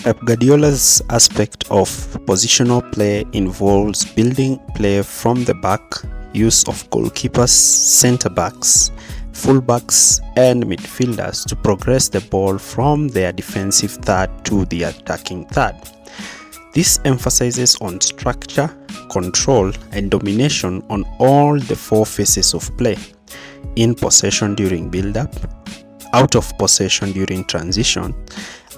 Pep Guardiola's aspect of positional play involves building play from the back, use of goalkeepers, centre-backs, full-backs and midfielders to progress the ball from their defensive third to the attacking third. This emphasizes on structure, control and domination on all the four phases of play: in possession during build-up, out of possession during transition,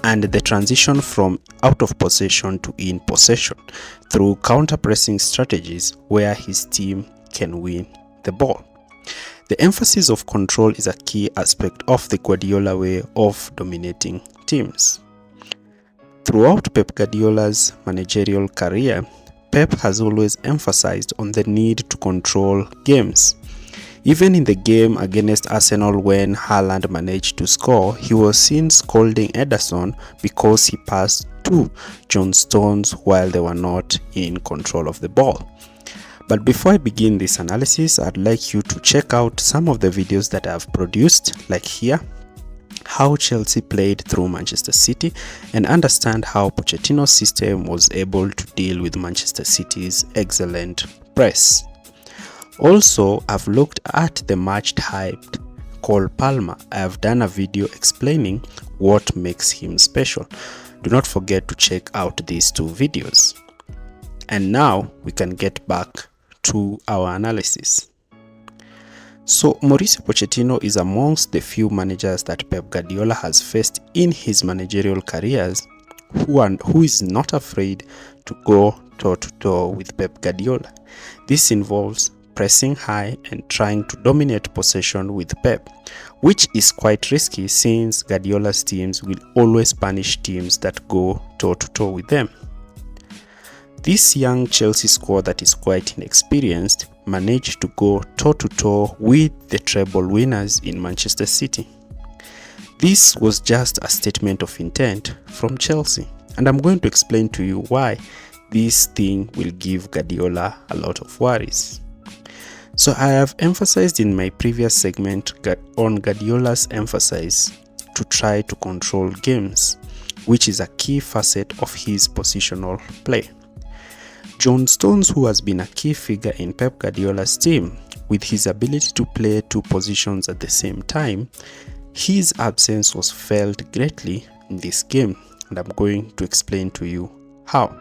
and the transition from out of possession to in possession through counter-pressing strategies where his team can win the ball. The emphasis of control is a key aspect of the Guardiola way of dominating teams. Throughout Pep Guardiola's managerial career, Pep has always emphasized on the need to control games. Even in the game against Arsenal when Haaland managed to score, he was seen scolding Ederson because he passed to John Stones while they were not in control of the ball. But before I begin this analysis, I'd like you to check out some of the videos that I've produced, like here, how Chelsea played through Manchester City, and understand how Pochettino's system was able to deal with Manchester City's excellent press. Also, I've looked at the much-hyped Cole Palmer. I have done a video explaining what makes him special. Do not forget to check out these two videos. And now we can get back to our analysis. So, Mauricio Pochettino is amongst the few managers that Pep Guardiola has faced in his managerial careers who is not afraid to go toe-to-toe with Pep Guardiola. This involves pressing high and trying to dominate possession with Pep, which is quite risky since Guardiola's teams will always punish teams that go toe-to-toe with them. This young Chelsea squad that is quite inexperienced managed to go toe-to-toe with the treble winners in Manchester City. This was just a statement of intent from Chelsea, and I'm going to explain to you why this thing will give Guardiola a lot of worries. So I have emphasized in my previous segment on Guardiola's emphasis to try to control games, which is a key facet of his positional play. John Stones, who has been a key figure in Pep Guardiola's team, with his ability to play two positions at the same time, his absence was felt greatly in this game, and I'm going to explain to you how.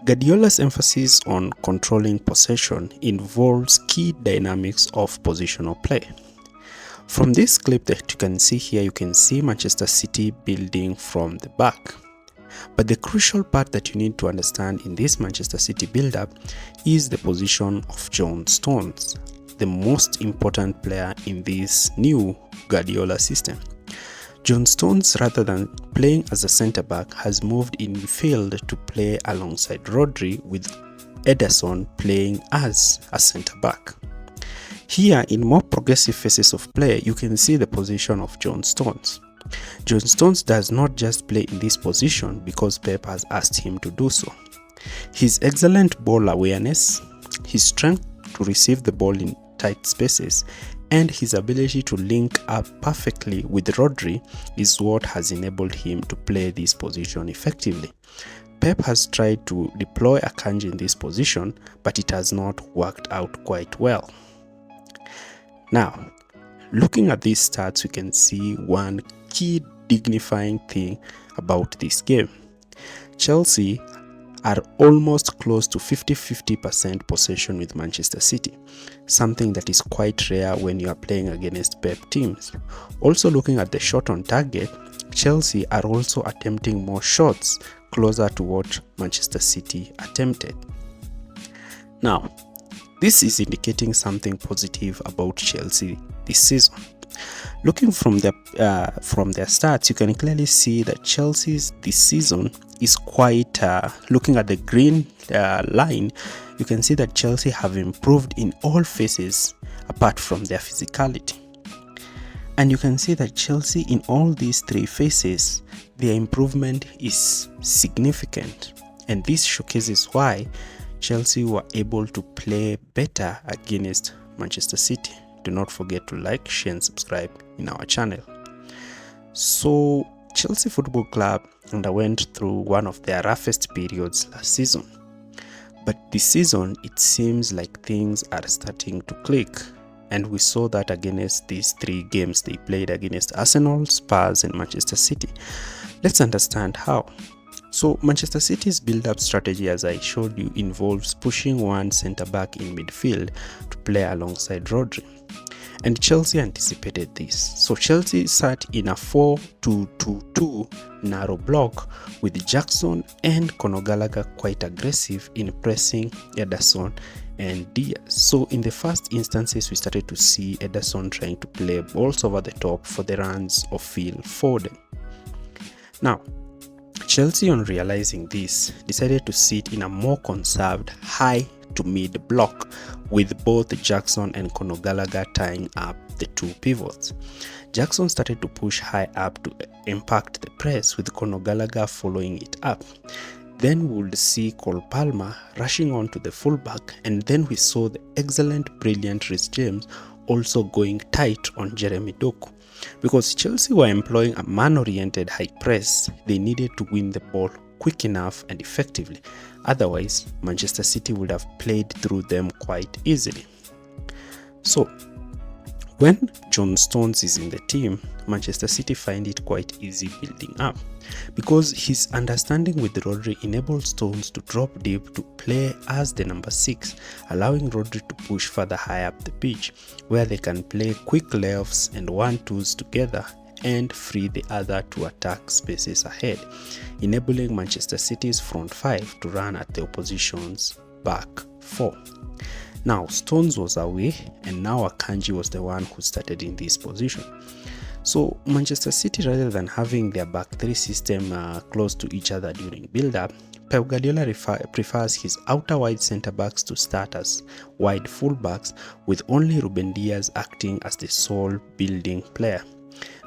Guardiola's emphasis on controlling possession involves key dynamics of positional play. From this clip that you can see here, you can see Manchester City building from the back. But the crucial part that you need to understand in this Manchester City build-up is the position of John Stones, the most important player in this new Guardiola system. John Stones, rather than playing as a centre-back, has moved in midfield to play alongside Rodri, with Ederson playing as a centre-back. Here, in more progressive phases of play, you can see the position of John Stones. John Stones does not just play in this position because Pep has asked him to do so. His excellent ball awareness, his strength to receive the ball in tight spaces, and his ability to link up perfectly with Rodri is what has enabled him to play this position effectively. Pep has tried to deploy Akanji in this position, but it has not worked out quite well. Now, looking at these stats, we can see one key dignifying thing about this game. Chelsea are almost close to 50-50% possession with Manchester City, something that is quite rare when you are playing against Pep teams. Also, looking at the shot on target, Chelsea are also attempting more shots closer to what Manchester City attempted. Now, this is indicating something positive about Chelsea this season. Looking from their stats, you can clearly see that Chelsea's this season is quite, looking at the green line, you can see that Chelsea have improved in all phases apart from their physicality. And you can see that Chelsea in all these three phases, their improvement is significant. And this showcases why Chelsea were able to play better against Manchester City. Do not forget to like, share and subscribe in our channel. So Chelsea Football Club underwent through one of their roughest periods last season. But this season, it seems like things are starting to click. And we saw that against these 3 games they played against Arsenal, Spurs and Manchester City. Let's understand how. So Manchester City's build-up strategy, as I showed you, involves pushing one centre-back in midfield to play alongside Rodri. And Chelsea anticipated this. So Chelsea sat in a 4-2-2-2 narrow block with Jackson and Conor Gallagher quite aggressive in pressing Ederson and Diaz. So in the first instances, we started to see Ederson trying to play balls over the top for the runs of Phil Foden. Now, Chelsea, on realizing this, decided to sit in a more conserved high to mid block with both Jackson and Conor Gallagher tying up the 2 pivots. Jackson started to push high up to impact the press, with Conor Gallagher following it up. Then we would see Cole Palmer rushing on to the fullback, and then we saw the excellent, brilliant Reece James also going tight on Jeremy Doku. Because Chelsea were employing a man-oriented high press, they needed to win the ball quick enough and effectively. Otherwise, Manchester City would have played through them quite easily. So, when John Stones is in the team, Manchester City find it quite easy building up, because his understanding with Rodri enables Stones to drop deep to play as the number 6, allowing Rodri to push further high up the pitch, where they can play quick layoffs and 1-2s together and free the other to attack spaces ahead, enabling Manchester City's front 5 to run at the opposition's back 4. Now, Stones was away, and now Akanji was the one who started in this position. So Manchester City, rather than having their back 3 system close to each other during build-up, Pep Guardiola prefers his outer wide centre-backs to start as wide full-backs, with only Ruben Diaz acting as the sole building player.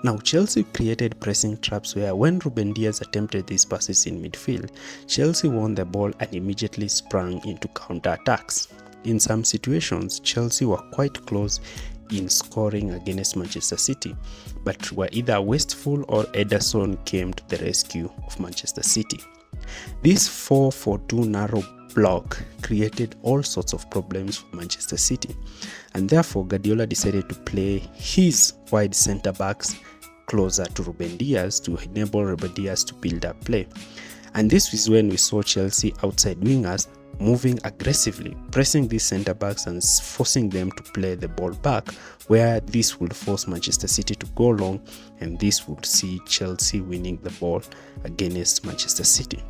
Now, Chelsea created pressing traps where, when Ruben Diaz attempted these passes in midfield, Chelsea won the ball and immediately sprang into counter-attacks. In some situations, Chelsea were quite close in scoring against Manchester City, but were either wasteful or Ederson came to the rescue of Manchester City. This 4-4-2 narrow block created all sorts of problems for Manchester City, and therefore Guardiola decided to play his wide centre-backs closer to Ruben Diaz to enable Ruben Diaz to build up play. And this is when we saw Chelsea outside wingers moving aggressively, pressing these centre-backs and forcing them to play the ball back, where this would force Manchester City to go long, and this would see Chelsea winning the ball against Manchester City.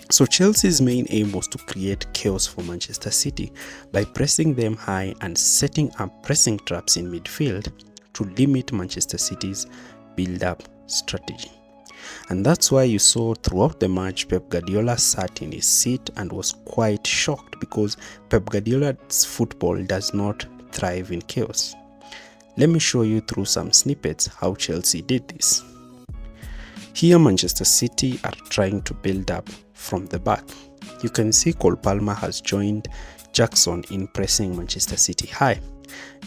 So Chelsea's main aim was to create chaos for Manchester City by pressing them high and setting up pressing traps in midfield to limit Manchester City's build-up strategy. And that's why you saw throughout the match Pep Guardiola sat in his seat and was quite shocked, because Pep Guardiola's football does not thrive in chaos. Let me show you through some snippets how Chelsea did this. Here Manchester City are trying to build up from the back. You can see Cole Palmer has joined Jackson in pressing Manchester City high.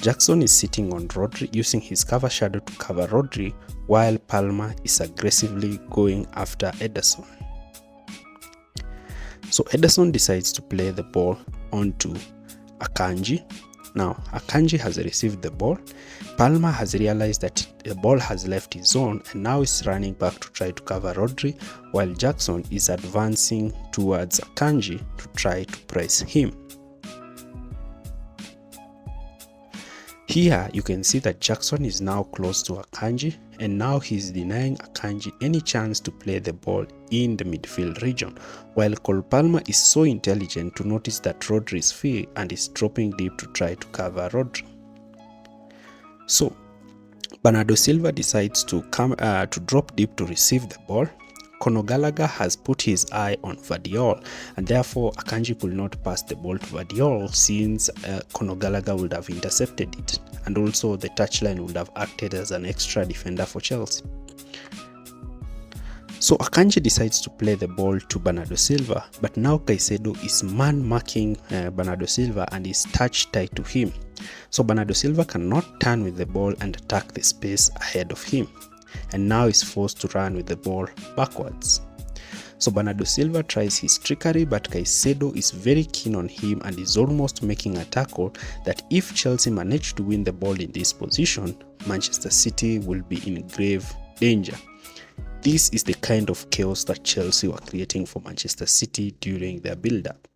Jackson is sitting on Rodri, using his cover shadow to cover Rodri, while Palmer is aggressively going after Ederson. So Ederson decides to play the ball onto Akanji. Now Akanji has received the ball. Palmer has realized that the ball has left his zone and now is running back to try to cover Rodri, while Jackson is advancing towards Akanji to try to press him. Here you can see that Jackson is now close to Akanji, and now he's denying Akanji any chance to play the ball in the midfield region, while Cole Palmer is so intelligent to notice that Rodri is free and is dropping deep to try to cover Rodri. So Bernardo Silva decides to drop deep to receive the ball. Conor Gallagher has put his eye on Guardiola, and therefore Akanji could not pass the ball to Guardiola, since Conor Gallagher would have intercepted it, and also the touchline would have acted as an extra defender for Chelsea. So Akanji decides to play the ball to Bernardo Silva, but now Caicedo is man-marking Bernardo Silva and is touch tight to him. So Bernardo Silva cannot turn with the ball and attack the space ahead of him. and now is forced to run with the ball backwards. So Bernardo Silva tries his trickery, but Caicedo is very keen on him and is almost making a tackle that if Chelsea manage to win the ball in this position, Manchester City will be in grave danger. This is the kind of chaos that Chelsea were creating for Manchester City during their build-up.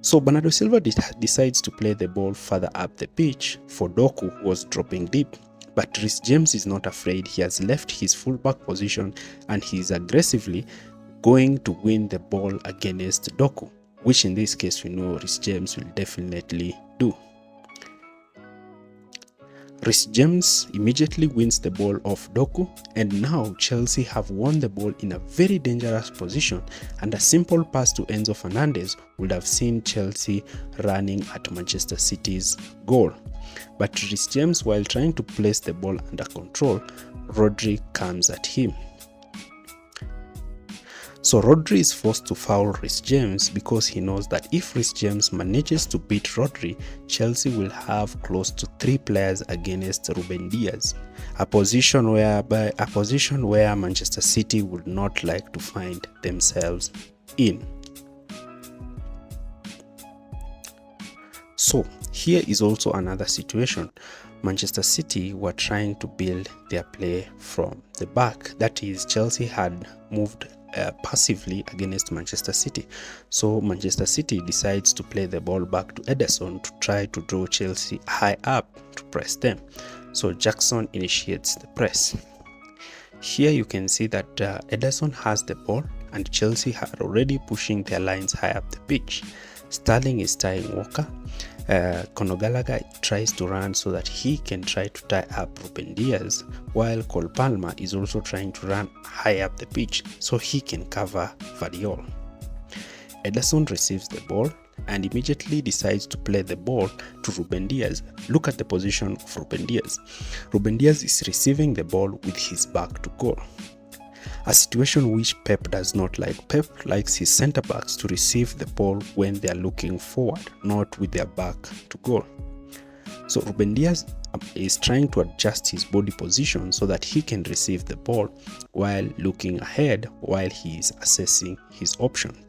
So Bernardo Silva decides to play the ball further up the pitch for Doku, who was dropping deep. But Reece James is not afraid. He has left his fullback position and he is aggressively going to win the ball against Doku, which in this case we know Reece James will definitely do. Reece James immediately wins the ball off Doku, and now Chelsea have won the ball in a very dangerous position, and a simple pass to Enzo Fernandez would have seen Chelsea running at Manchester City's goal. But Reece James, while trying to place the ball under control, Rodri comes at him. So Rodri is forced to foul Reece James because he knows that if Reece James manages to beat Rodri, Chelsea will have close to 3 players against Ruben Dias, a position where Manchester City would not like to find themselves in. So here is also another situation. Manchester City were trying to build their play from the back. That is, Chelsea had moved passively against Manchester City. So Manchester City decides to play the ball back to Ederson to try to draw Chelsea high up to press them. So Jackson initiates the press. Here you can see that Ederson has the ball and Chelsea are already pushing their lines high up the pitch. Sterling is tying Walker. Conor Gallagher tries to run so that he can try to tie up Ruben Dias, while Cole Palmer is also trying to run high up the pitch so he can cover Guardiola. Ederson receives the ball and immediately decides to play the ball to Ruben Dias. Look at the position of Ruben Dias. Ruben Dias is receiving the ball with his back to goal, a situation which Pep does not like. Pep likes his centre-backs to receive the ball when they are looking forward, not with their back to goal. So Ruben Dias is trying to adjust his body position so that he can receive the ball while looking ahead while he is assessing his options.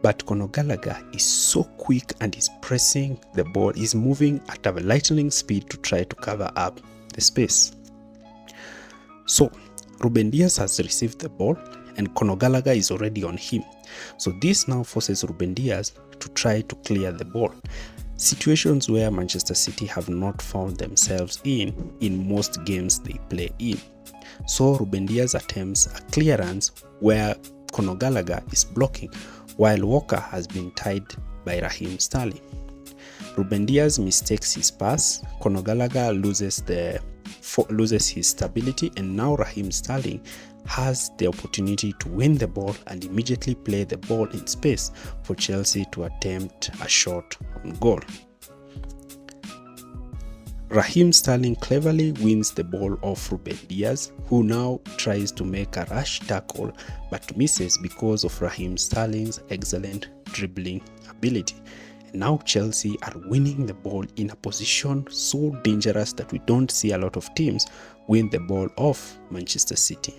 But Conor Gallagher is so quick and is pressing the ball, is moving at a lightning speed to try to cover up the space. So Ruben Dias has received the ball and Conor Gallagher is already on him. So this now forces Ruben Dias to try to clear the ball. Situations where Manchester City have not found themselves in most games they play in. So Ruben Dias attempts a clearance where Conor Gallagher is blocking, while Walker has been tied by Raheem Sterling. Ruben Dias mistakes his pass, Conor Gallagher loses his stability, and now Raheem Sterling has the opportunity to win the ball and immediately play the ball in space for Chelsea to attempt a shot on goal. Raheem Sterling cleverly wins the ball off Ruben Dias, who now tries to make a rush tackle but misses because of Raheem Sterling's excellent dribbling ability. And now Chelsea are winning the ball in a position so dangerous that we don't see a lot of teams win the ball off Manchester City.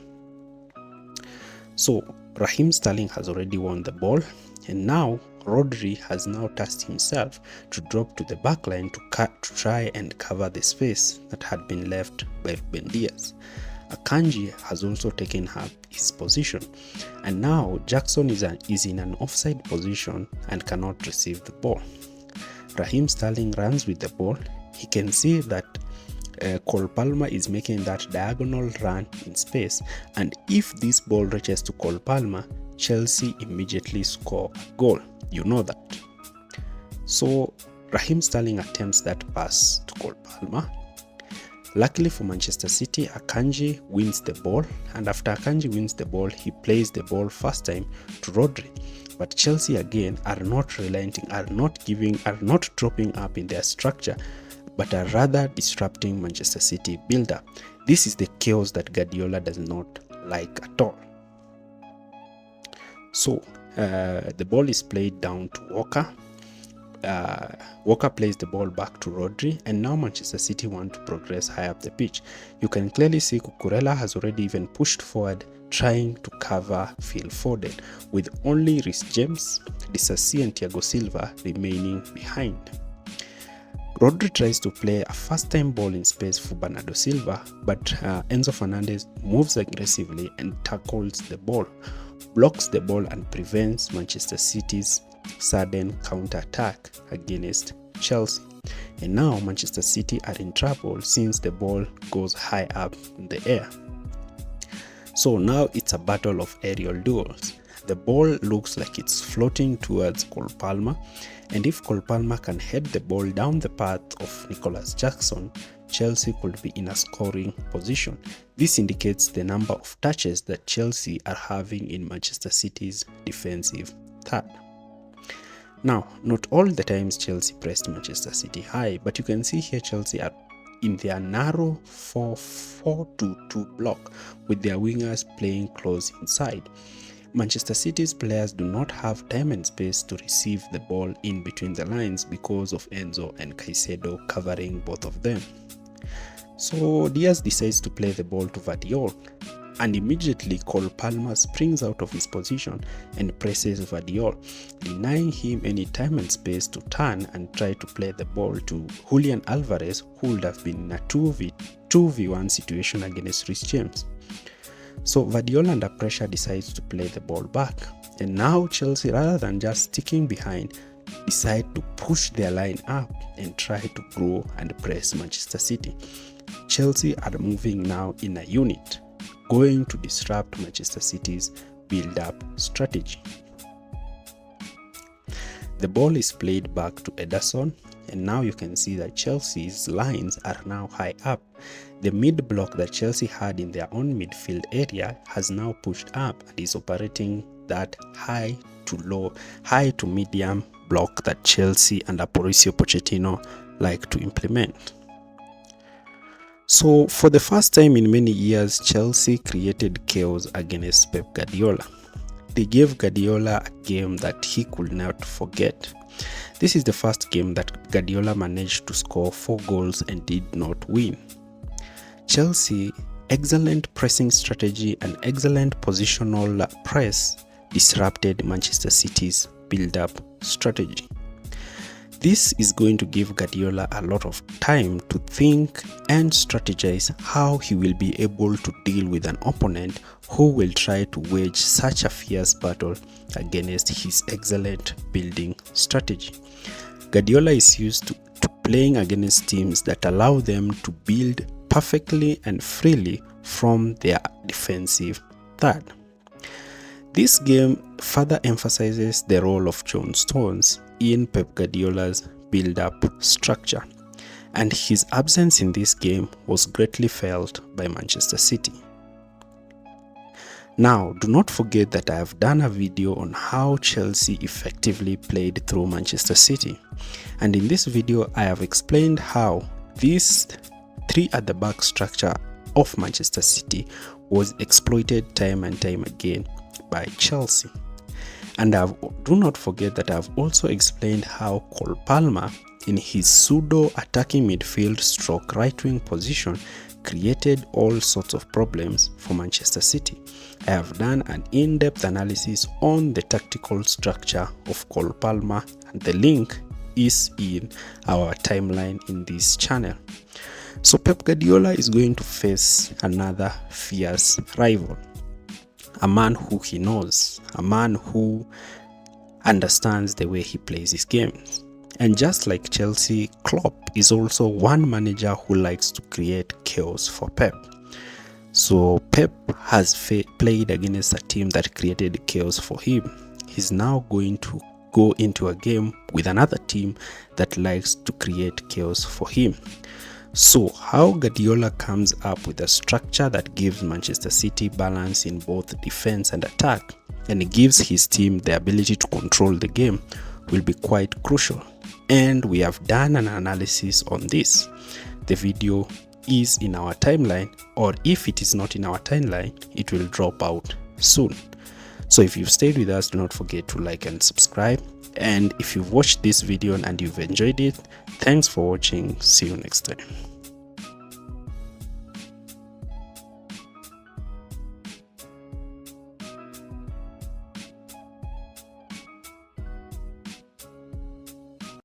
So Raheem Sterling has already won the ball, and now Rodri has now tasked himself to drop to the backline to try and cover the space that had been left by Ruben Dias. Akanji has also taken up his position, and now Jackson is in an offside position and cannot receive the ball. Raheem Sterling runs with the ball. He can see that Cole Palmer is making that diagonal run in space, and if this ball reaches to Cole Palmer, Chelsea immediately score a goal. You know that. So Raheem Sterling attempts that pass to Cole Palmer. Luckily for Manchester City, Akanji wins the ball, and after Akanji wins the ball, he plays the ball first time to Rodri. But Chelsea again are not relenting, are not dropping up in their structure, but are rather disrupting Manchester City build-up. This is the chaos that Guardiola does not like at all. So the ball is played down to Walker. Walker plays the ball back to Rodri, and now Manchester City want to progress high up the pitch. You can clearly see Cucurella has already even pushed forward, trying to cover Phil Foden, with only Reece James, Disasi and Thiago Silva remaining behind. Rodri tries to play a first-time ball in space for Bernardo Silva, but Enzo Fernandez moves aggressively and tackles the ball, blocks the ball and prevents Manchester City's sudden counter-attack against Chelsea. And now Manchester City are in trouble since the ball goes high up in the air. So now it's a battle of aerial duels. The ball looks like it's floating towards Cole Palmer, and if Cole Palmer can head the ball down the path of Nicholas Jackson, Chelsea could be in a scoring position. This indicates the number of touches that Chelsea are having in Manchester City's defensive third. Now, not all the times Chelsea pressed Manchester City high, but you can see here Chelsea are in their narrow 4-4-2-2 block with their wingers playing close inside. Manchester City's players do not have time and space to receive the ball in between the lines because of Enzo and Caicedo covering both of them. So Diaz decides to play the ball to Guardiola, and immediately Cole Palmer springs out of his position and presses Guardiola, denying him any time and space to turn and try to play the ball to Julian Alvarez, who would have been in a 2v1 situation against Reece James. So Guardiola, under pressure, decides to play the ball back, and now Chelsea, rather than just sticking behind, decide to push their line up and try to grow and press Manchester City. Chelsea are moving now in a unit, going to disrupt Manchester City's build-up strategy. The ball is played back to Ederson, and now you can see that Chelsea's lines are now high up. The mid block that Chelsea had in their own midfield area has now pushed up and is operating that high to medium block that Chelsea under Mauricio Pochettino like to implement. So for the first time in many years, Chelsea created chaos against Pep Guardiola. They gave Guardiola a game that he could not forget. This is the first game that Guardiola managed to score 4 goals and did not win. Chelsea, excellent pressing strategy and excellent positional press disrupted Manchester City's build-up strategy. This is going to give Guardiola a lot of time to think and strategize how he will be able to deal with an opponent who will try to wage such a fierce battle against his excellent building strategy. Guardiola is used to playing against teams that allow them to build perfectly and freely from their defensive third. This game further emphasizes the role of John Stones in Pep Guardiola's build-up structure, and his absence in this game was greatly felt by Manchester City. Now, do not forget that I have done a video on how Chelsea effectively played through Manchester City, and in this video I have explained how this 3 at the back structure of Manchester City was exploited time and time again by Chelsea. And do not forget that I have also explained how Cole Palmer, in his pseudo-attacking midfield stroke right-wing position, created all sorts of problems for Manchester City. I have done an in-depth analysis on the tactical structure of Cole Palmer, and the link is in our timeline in this channel. So Pep Guardiola is going to face another fierce rival, a man who he knows, a man who understands the way he plays his games. And just like Chelsea, Klopp is also one manager who likes to create chaos for Pep. So Pep has played against a team that created chaos for him. He's now going to go into a game with another team that likes to create chaos for him. So how Guardiola comes up with a structure that gives Manchester City balance in both defense and attack, and gives his team the ability to control the game, will be quite crucial. And we have done an analysis on this. The video is in our timeline, or if it is not in our timeline, it will drop out soon. So if you've stayed with us, do not forget to like and subscribe, And if you've watched this video and you've enjoyed it, thanks for watching. See you next time.